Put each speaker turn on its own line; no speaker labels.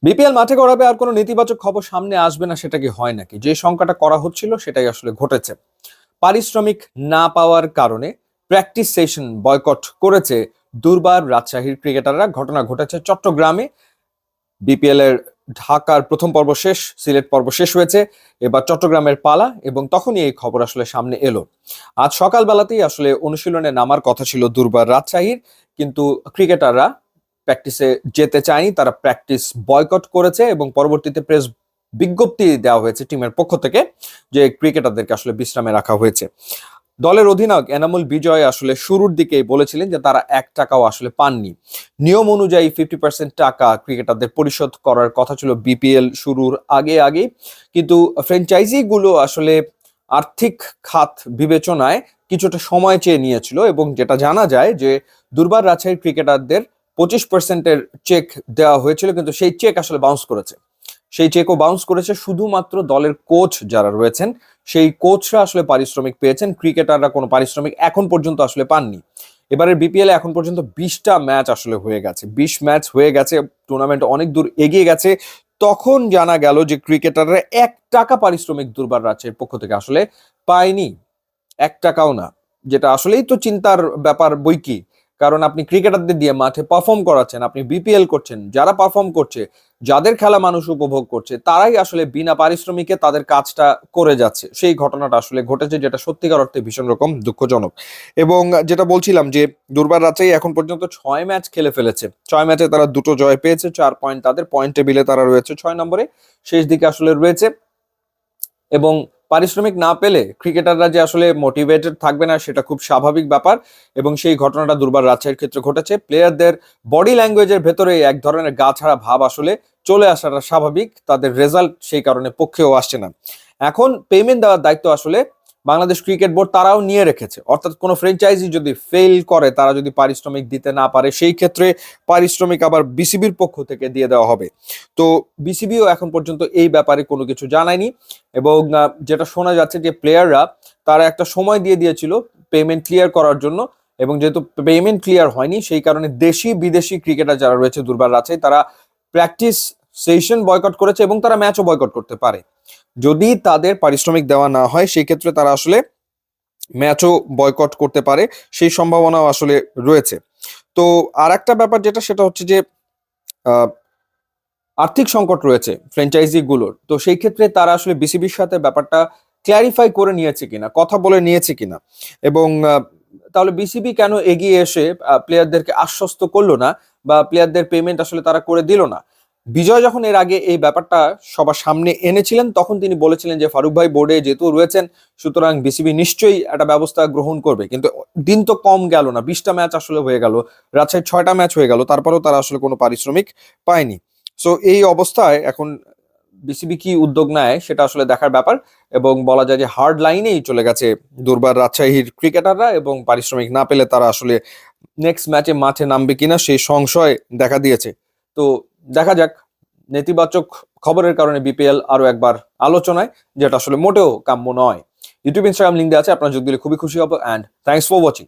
BPL মাঠে গড়াবে আর কোনো নেতিবাচক খবর সামনে আসবে না, সেটা কি হয় নাকি? যে শঙ্কাটা করা হচ্ছিল সেটাই আসলে ঘটেছে। পারিশ্রমিক না পাওয়ার কারণে প্র্যাকটিস সেশন বয়কট করেছে দুর্বার রাজশাহীর ক্রিকেটাররা। ঘটনা ঘটেছে চট্টগ্রামে। বিপিএল এর ঢাকার প্রথম পর্ব শেষ, সিলেট পর্ব শেষ হয়েছে, এবার চট্টগ্রামের পালা, এবং তখনই এই খবর আসলে সামনে এলো। আজ সকালবেলাতেই আসলে অনুশীলনে নামার কথা ছিল দুর্বার রাজশাহীর, কিন্তু ক্রিকেটাররা প্র্যাকটিসে যেতে চায়নি, তারা প্র্যাকটিস বয়কট করেছে এবং পরবর্তীতে প্রেস বিজ্ঞপ্তি দেওয়া হয়েছে টিমের পক্ষ থেকে যে ক্রিকেটারদেরকে আসলে বিশ্রামে রাখা হয়েছে। দলের অধিনায়ক এনামুল বিজয় আসলে শুরুর দিকেই বলেছিলেন যে তারা 1 টাকাও আসলে পাননি। নিয়ম অনুযায়ী 50% টাকা ক্রিকেটারদের পরিশোধ করার কথা ছিল বিপিএল শুরুর আগে, কিন্তু ফ্র্যাঞ্চাইজি গুলো আসলে আর্থিক খাত বিবেচনায় কিছুটা সময় চেয়ে নিয়েছিল, এবং যেটা জানা যায় যে দুর্বার রাজশাহীর ক্রিকেটারদের 25%-এর চেক দেওয়া হয়েছিল, কিন্তু সেই চেক আসলে বাউন্স করেছে। সেই চেকও বাউন্স করেছে শুধুমাত্র দলের কোচ যারা রয়েছেন, সেই কোচরা আসলে পারিশ্রমিক পেয়েছেন, ক্রিকেটাররা কোনো পারিশ্রমিক এখন পর্যন্ত আসলে পাননি। এবারের বিপিএল এখন পর্যন্ত 20টা ম্যাচ আসলে হয়ে গেছে, 20 ম্যাচ হয়ে গেছে, টুর্নামেন্ট অনেক দূর এগিয়ে গেছে। তখন জানা গেল যে ক্রিকেটাররা 1 টাকা পারিশ্রমিক দুর্বার রাজ্যের পক্ষ থেকে আসলে পায়নি। 1 টাকাও না, যেটা আসলেই তো চিন্তার ব্যাপার বই কি। কারণ আপনি ক্রিকেটারদের দিয়ে মাঠে পারফর্ম করাচ্ছেন, আপনি বিপিএল করছেন, যারা পারফর্ম করছে, যাদের খেলা মানুষ উপভোগ করছে, তারাই আসলে বিনা পারিশ্রমিকে তাদের কাজটা করে যাচ্ছে। সেই ঘটনাটা আসলে ঘটেছে, যেটা সত্যিকার অর্থে ভীষণ রকম দুঃখজনক। এবং যেটা বলছিলাম যে দুর্বার রাজশাহী এখন পর্যন্ত 6 ম্যাচ খেলে ফেলেছে, 6 ম্যাচে তারা 2টো জয় পেয়েছে, 4 পয়েন্ট তাদের, পয়েন্ট টেবিলে তারা রয়েছে 6 নম্বরে, শেষ দিকে আসলে রয়েছে। এবং পারিশ্রমিক না পেলে ক্রিকেটাররা যে আসলে মোটিভেটেড থাকবে না, সেটা খুব স্বাভাবিক ব্যাপার। এবং সেই ঘটনাটা দুর্বার রাজশাহীর ক্ষেত্রে ঘটেছে। প্লেয়ারদের বডি ল্যাঙ্গুয়েজের ভেতরে এক ধরনের গা ছাড়া ভাব আসলে চলে আসাটা স্বাভাবিক, তাদের রেজাল্ট সেই কারণে পক্ষেও আসছে না। এখন পেমেন্ট দেওয়ার দায়িত্ব আসলে বাংলাদেশ ক্রিকেট বোর্ড তারাও নিয়ে রেখেছে, অর্থাৎ কোনো ফ্র্যাঞ্চাইজি যদি ফেল করে, তারা যদি পারিশ্রমিক দিতে না পারে, সেই ক্ষেত্রে পারিশ্রমিক আবার বিসিবির পক্ষ থেকে দিয়ে দেওয়া হবে। তো বিসিবিও এখন পর্যন্ত এই ব্যাপারে কোনো কিছু জানায়নি। এবং যেটা শোনা যাচ্ছে যে প্লেয়াররা তারা একটা সময় দিয়ে দিয়েছিল পেমেন্ট ক্লিয়ার করার জন্য, এবং যেহেতু পেমেন্ট ক্লিয়ার হয়নি, সেই কারণে দেশি বিদেশি ক্রিকেটার যারা রয়েছে দুর্বার রাজশাহী, তারা প্র্যাকটিস সেশন বয়কট করেছে এবং তারা ম্যাচও বয়কট করতে পারে। যদি তাদের পারিশ্রমিক দেওয়া না হয়, সেই ক্ষেত্রে তারা আসলে ম্যাচও বয়কট করতে পারে, সেই সম্ভাবনাও আসলে রয়েছে। তো আর একটা ব্যাপার যেটা, সেটা হচ্ছে যে আহ, আর্থিক সংকট রয়েছে ফ্র্যাঞ্চাইজি গুলোর, তো সেই ক্ষেত্রে তারা আসলে বিসিবির সাথে ব্যাপারটা ক্ল্যারিফাই করে নিয়েছে কিনা, কথা বলে নিয়েছে কিনা। এবং তাহলে বিসিবি কেন এগিয়ে এসে প্লেয়ারদেরকে আশ্বস্ত করলো না, বা প্লেয়ারদের পেমেন্ট আসলে তারা করে দিল না? বিজয় যখন এর আগে এই ব্যাপারটা সবার সামনে এনেছিলেন, তখন তিনি বলেছিলেন যে ফারুক ভাই বোর্ডে যেহেতু রয়েছেন, সুতরাং বিসিবি নিশ্চয়ই একটা ব্যবস্থা গ্রহণ করবে। কিন্তু দিন তো কম গেল না, 20টা ম্যাচ আসলে হয়ে গেল, রাজশাহীর 6টা ম্যাচ হয়ে গেল, তারপরেও তারা আসলে কোনো পারিশ্রমিক পায়নি। সো এই অবস্থায় এখন বিসিবি কি উদ্যোগ নেয় সেটা আসলে দেখার ব্যাপার। এবং বলা যায় যে হার্ড লাইনেই চলে গেছে দুর্বার রাজশাহীর ক্রিকেটাররা, এবং পারিশ্রমিক না পেলে তারা আসলে নেক্সট ম্যাচে মাঠে নামবে কিনা সেই সংশয় দেখা দিয়েছে। তো দেখা যাক। নেতিবাচক খবরের কারণে বিপিএল আরো একবার আলোচনায়, যেটা আসলে মোটেও কাম্য নয়। ইউটিউব ইনস্টাগ্রাম লিঙ্ক দেওয়া আছে, আপনারা যোগ দিলে খুবই খুশি হব। And thanks for watching.